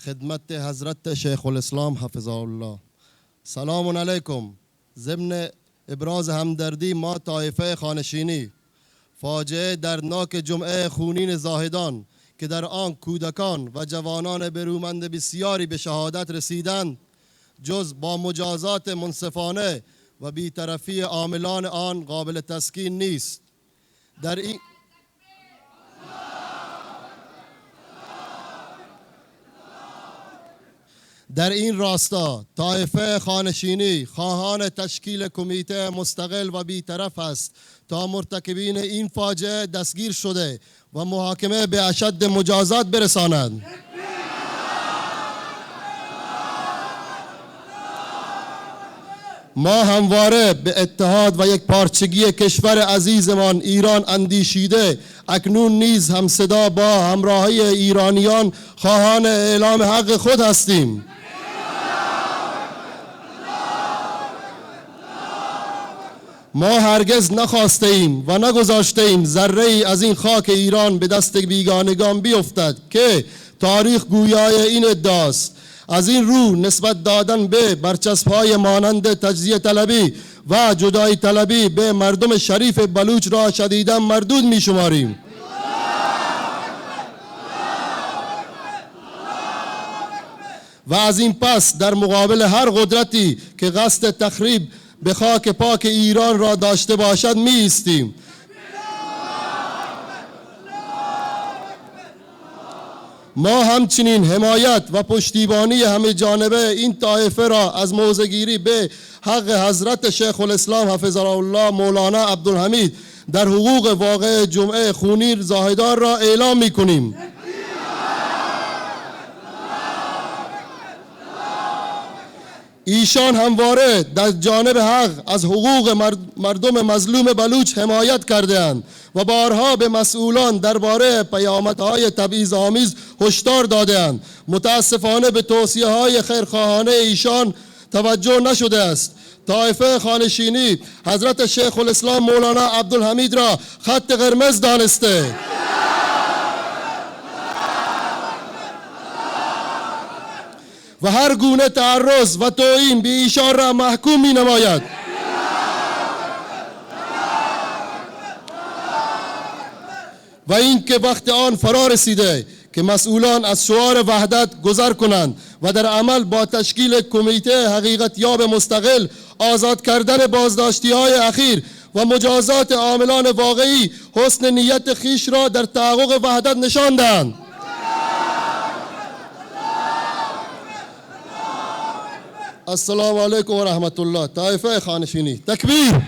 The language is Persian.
خدمت حضرت شیخ الاسلام حفظه الله. سلام علیکم. ضمن ابراز همدردی ما طایفه خانشینی فاجعه دردناک جمعه خونین زاهدان که در آن کودکان و جوانان برومند بسیاری به شهادت رسیدند، جز با مجازات منصفانه و بی‌طرفی عاملان آن قابل تسکین نیست. در این راستا طایفه خانشینی خواهان تشکیل کمیته مستقل و بی‌طرف است تا مرتکبین این فاجعه دستگیر شده و محاکمه به اشد مجازات برسانند. ما همواره به اتحاد و یک پارچگی کشور عزیزمان ایران اندیشیده، اکنون نیز همصدا با همراهی ایرانیان خواهان اعلام حق خود هستیم. ما هرگز نخواسته ایم و نگذاشته ایم ذره ای از این خاک ایران به دست بیگانگان بیفتد که تاریخ گویای این ادعاست. از این رو نسبت دادن به برچسب‌های مانند تجزیه طلبی و جدایی طلبی به مردم شریف بلوچ را شدیداً مردود می‌شماریم. و از این پس در مقابل هر قدرتی که قصد تخریب به خاک پاک ایران را داشته باشد می ایستیم. ما همچنین حمایت و پشتیبانی همه جانبه این طایفه را از موضع‌گیری به حق حضرت شیخ الاسلام حفظه الله مولانا عبدالحمید در حقوق واقع جمعه خونین زاهدان را اعلام می کنیم. ایشان همواره در جانب حق از حقوق مردم مظلوم بلوچ حمایت کرده‌اند و بارها به مسئولان درباره پیامدهای تبعیض‌آمیز هشدار داده‌اند. متاسفانه به توصیه‌های خیرخواهانه ایشان توجه نشده است. طایفه خانشینی حضرت شیخ الاسلام مولانا عبدالحمید را خط قرمز دانسته و هر گونه تعرض و توهین به ایشان را محکوم می نماید. و این که وقت آن فرا رسیده که مسئولان از شعار وحدت گذر کنند و در عمل با تشکیل کمیته حقیقت یاب مستقل آزاد کردن بازداشتی های اخیر و مجازات عاملان واقعی حسن نیت خیش را در تحقق وحدت نشان دهند. السلام علیکم و رحمت الله. طایفه خانشینی تکبیر.